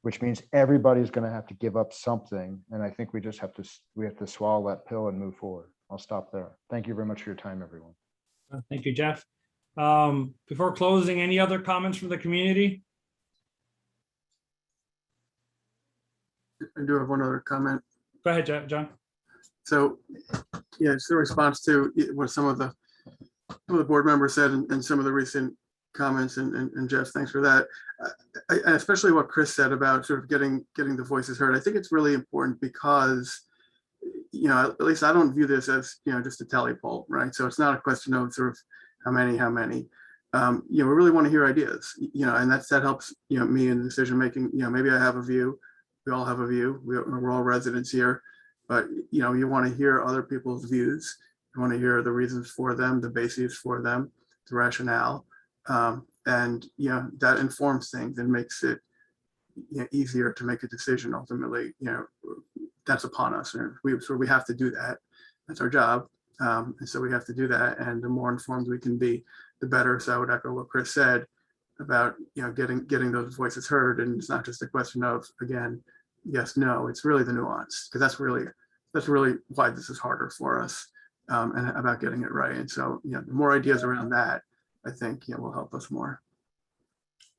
which means everybody's going to have to give up something. And I think we have to swallow that pill and move forward. I'll stop there. Thank you very much for your time, everyone. Thank you, Jeff. Before closing, any other comments from the community? I do have one other comment. Go ahead, John. So, yeah, just in response to what some of the board members said and some of the recent comments, and Jeff, thanks for that. And especially what Chris said about sort of getting the voices heard. I think it's really important because, at least I don't view this as, just a tally poll, right? So it's not a question of sort of how many. We really want to hear ideas, and that helps, me in decision making. Maybe I have a view. We all have a view. We're all residents here, but you want to hear other people's views. You want to hear the reasons for them, the bases for them, the rationale, and that informs things and makes it easier to make a decision. Ultimately, that's upon us, and we have to do that. That's our job, and so we have to do that. And the more informed we can be, the better. So I would echo what Chris said about getting those voices heard. And it's not just a question of, again, yes, no, it's really the nuance, because that's really why this is harder for us, and about getting it right. And so the more ideas around that, I think will help us more.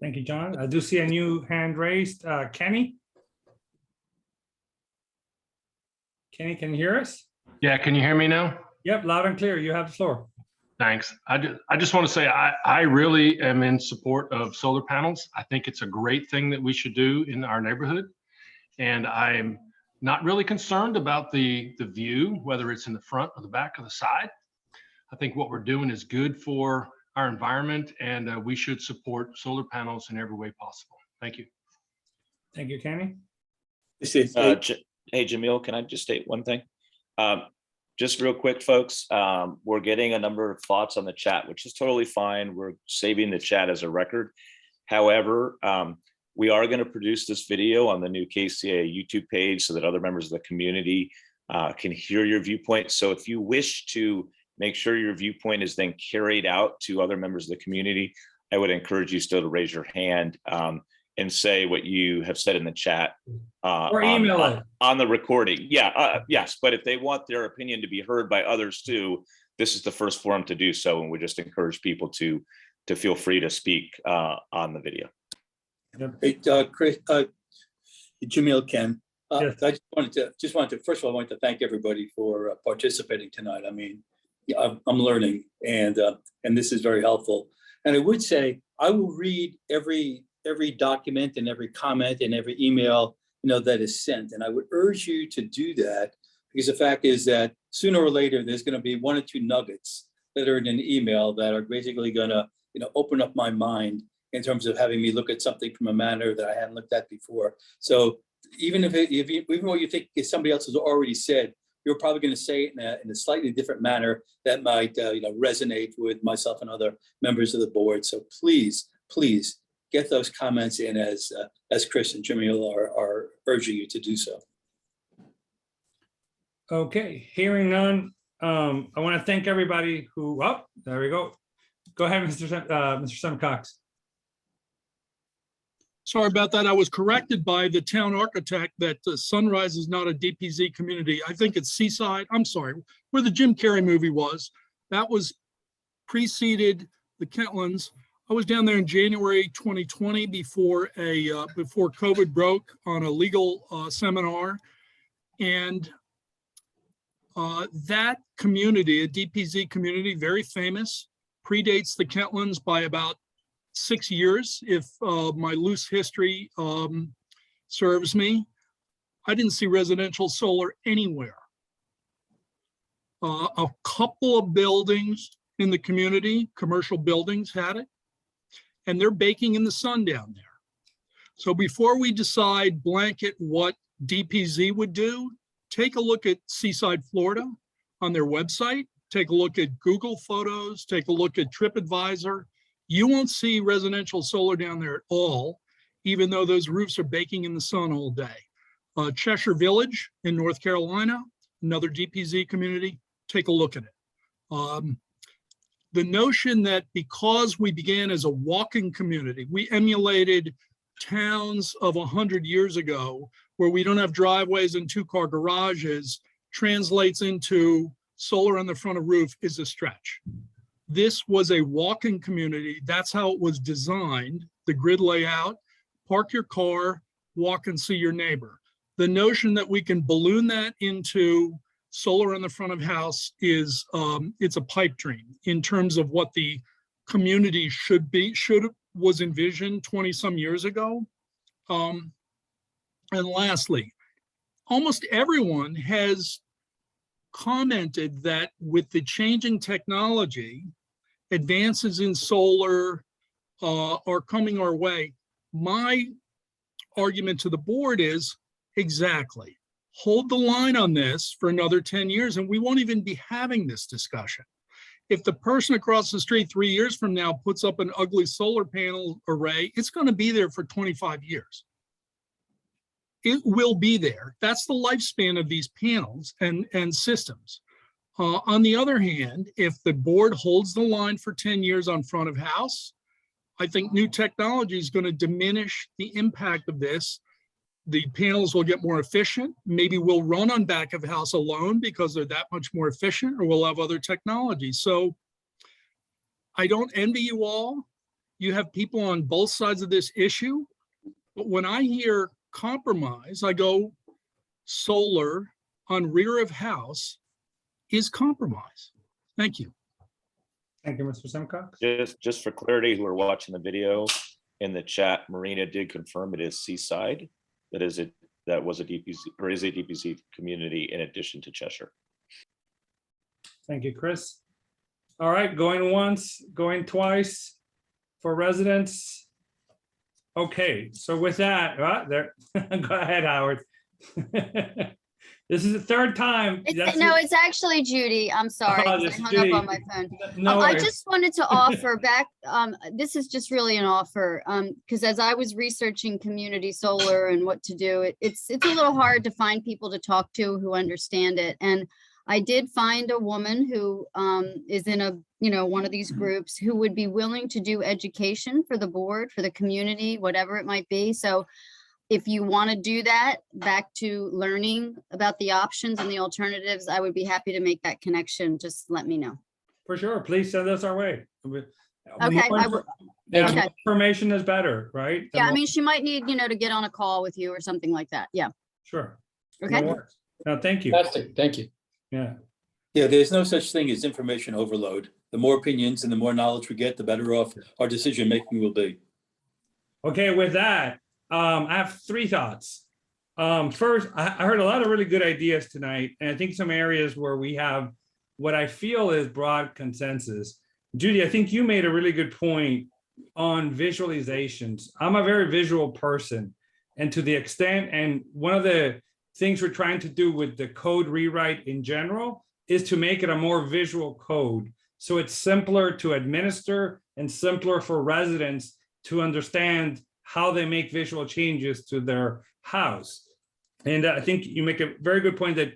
Thank you, John. I do see a new hand raised. Kenny, can you hear us? Yeah, can you hear me now? Yep, loud and clear. You have the floor. Thanks. I just want to say I really am in support of solar panels. I think it's a great thing that we should do in our neighborhood. And I'm not really concerned about the view, whether it's in the front or the back or the side. I think what we're doing is good for our environment, and we should support solar panels in every way possible. Thank you. Thank you, Kenny. Hey, Jamil, can I just state one thing? Just real quick, folks, we're getting a number of thoughts on the chat, which is totally fine. We're saving the chat as a record. However, we are going to produce this video on the new KCA YouTube page so that other members of the community can hear your viewpoint. So if you wish to make sure your viewpoint is then carried out to other members of the community, I would encourage you still to raise your hand and say what you have said in the chat or email it on the recording. Yeah, yes, but if they want their opinion to be heard by others too, this is the first forum to do so, and we just encourage people to feel free to speak on the video. Hey, Chris, Jamil, Ken. Yes. I just wanted to first of all, I want to thank everybody for participating tonight. I mean, yeah, I'm learning, and this is very helpful. And I would say I will read every document and every comment and every email that is sent, and I would urge you to do that, because the fact is that sooner or later there's going to be one or two nuggets that are in an email that are basically going to open up my mind in terms of having me look at something from a manner that I hadn't looked at before. So even even what you think is somebody else has already said, you're probably going to say it in a slightly different manner that might resonate with myself and other members of the board. So please get those comments in as Chris and Jamil are urging you to do so. Okay, hearing none, I want to thank everybody who, there we go. Go ahead, Mr. Simcox. Sorry about that. I was corrected by the town architect that Sunrise is not a DPZ community. I think it's Seaside. I'm sorry, where the Jim Carrey movie was. That was preceded the Kentlands. I was down there in January 2020 before COVID broke on a legal seminar, and that community, a DPZ community, very famous, predates the Kentlands by about 6 years, if my loose history serves me. I didn't see residential solar anywhere. A couple of buildings in the community, commercial buildings, had it, and they're baking in the sun down there. So before we decide blanket what DPZ would do, take a look at Seaside, Florida on their website, take a look at Google Photos, take a look at TripAdvisor. You won't see residential solar down there at all, even though those roofs are baking in the sun all day. Cheshire Village in North Carolina, another DPZ community, take a look at it. The notion that because we began as a walking community, we emulated towns of 100 years ago where we don't have driveways and two-car garages, translates into solar on the front of roof is a stretch. This was a walking community. That's how it was designed, the grid layout. Park your car, walk and see your neighbor. The notion that we can balloon that into solar on the front of house is, it's a pipe dream in terms of what the community was envisioned 20 some years ago. And lastly, almost everyone has commented that with the changing technology, advances in solar are coming our way. My argument to the board is exactly, hold the line on this for another 10 years and we won't even be having this discussion. If the person across the street 3 years from now puts up an ugly solar panel array, it's going to be there for 25 years. It will be there. That's the lifespan of these panels and systems. On the other hand, if the board holds the line for 10 years on front of house, I think new technology is going to diminish the impact of this. The panels will get more efficient. Maybe we'll run on back of house alone because they're that much more efficient, or we'll have other technology. So I don't envy you all. You have people on both sides of this issue. But when I hear compromise, I go, solar on rear of house is compromise. Thank you. Thank you, Mr. Simcox. Just for clarity, who are watching the video in the chat, Marina did confirm it is Seaside. That is that was a DPC or is a DPC community in addition to Cheshire. Thank you, Chris. All right, going once, going twice for residents. Okay, so with that, there, go ahead, Howard. This is the third time. It's actually Judy. I'm sorry, 'cause I hung up on my phone. No I worries. just wanted to offer back, this is just really an offer, because as I was researching community solar and what to do, it's a little hard to find people to talk to who understand it. And I did find a woman who is in one of these groups who would be willing to do education for the board, for the community, whatever it might be. So if you want to do that, back to learning about the options and the alternatives, I would be happy to make that connection. Just let me know. For sure, please send us our way. Okay, More information is better, right? Yeah, I mean, she might need, to get on a call with you or something like that. Yeah. Sure. Okay. No, thank you. Fantastic. Thank you. Yeah. Yeah, there's no such thing as information overload. The more opinions and the more knowledge we get, the better off our decision making will be. Okay, with that, I have three thoughts. First, I heard a lot of really good ideas tonight, and I think some areas where we have what I feel is broad consensus. Judy, I think you made a really good point on visualizations. I'm a very visual person, and to the extent, and one of the things we're trying to do with the code rewrite in general is to make it a more visual code. So it's simpler to administer and simpler for residents to understand how they make visual changes to their house. And I think you make a very good point that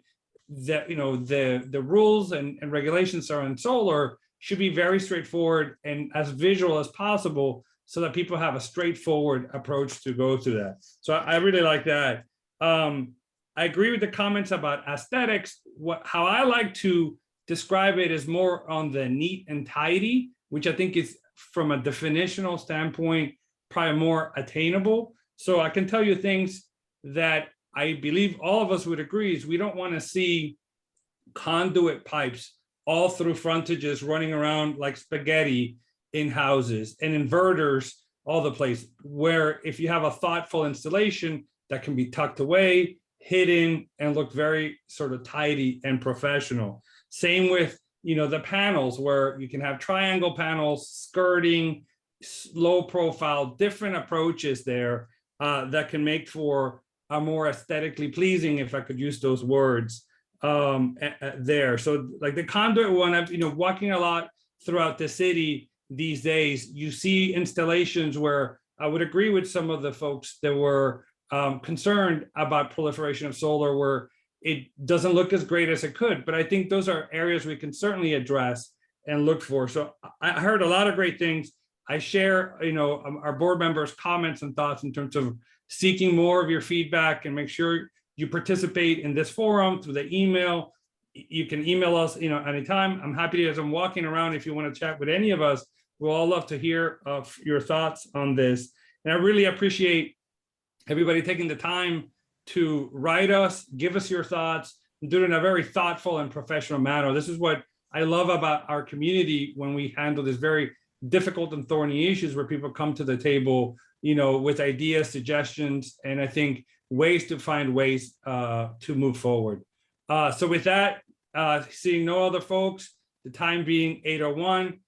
the rules and regulations are on solar should be very straightforward and as visual as possible so that people have a straightforward approach to go through that. So I really like that. I agree with the comments about aesthetics. How I like to describe it is more on the neat and tidy, which I think is from a definitional standpoint, probably more attainable. So I can tell you things that I believe all of us would agree is we don't want to see conduit pipes all through frontages running around like spaghetti in houses and inverters all the place, where if you have a thoughtful installation that can be tucked away, hidden, and look very sort of tidy and professional. Same with the panels, where you can have triangle panels, skirting, low profile, different approaches there that can make for a more aesthetically pleasing, if I could use those words, there. So like the conduit one, walking a lot throughout the city these days, you see installations where I would agree with some of the folks that were concerned about proliferation of solar, where it doesn't look as great as it could. But I think those are areas we can certainly address and look for. So I heard a lot of great things. I share, our board members' comments and thoughts in terms of seeking more of your feedback, and make sure you participate in this forum through the email. You can email us, anytime. I'm happy to, as I'm walking around, if you want to chat with any of us, we'll all love to hear of your thoughts on this. And I really appreciate everybody taking the time to write us, give us your thoughts, and do it in a very thoughtful and professional manner. This is what I love about our community when we handle this very difficult and thorny issues, where people come to the table, with ideas, suggestions, and I think ways to find ways to move forward. So with that, seeing no other folks, the time being 8:01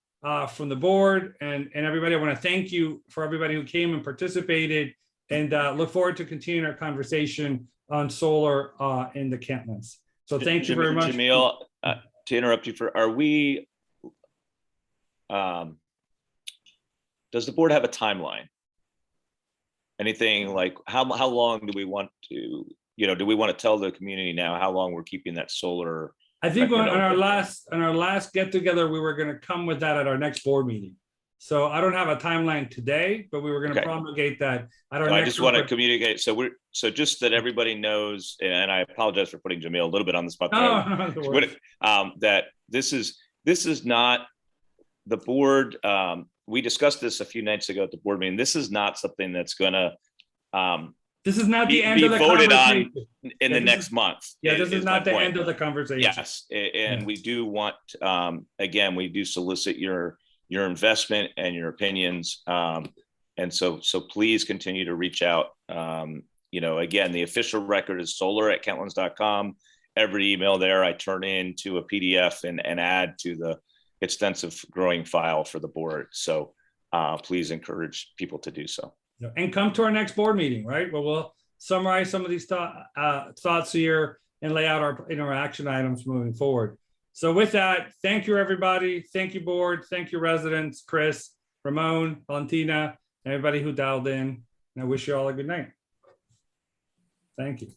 from the board and everybody, I want to thank you for everybody who came and participated, and look forward to continuing our conversation on solar in the Kentlands. So thank you very much. Jamil, to interrupt you, are we, does the board have a timeline? Anything like how long do we want to, do we want to tell the community now how long we're keeping that solar? I think on our last get together, we were going to come with that at our next board meeting. So I don't have a timeline today, but we were going to promulgate that at our next. I just want to communicate. So just that everybody knows, and I apologize for putting Jamil a little bit on the spot. That this is not the board. We discussed this a few nights ago at the board meeting. This is not something that's going to this is not the end of the voted conversation on in the next month. Yeah, this is not the end of the conversation. Yes, and we do want, again, we do solicit your investment and your opinions, and so please continue to reach out again, the official record is solar@kentlands.com. Every email there I turn into a PDF and add to the extensive growing file for the board. So please encourage people to do so. And come to our next board meeting, right? Where we'll summarize some of these thoughts here and lay out our action items moving forward. So with that, thank you, everybody. Thank you, board. Thank you, residents, Chris, Ramon, Valentina, everybody who dialed in. And I wish you all a good night. Thank you.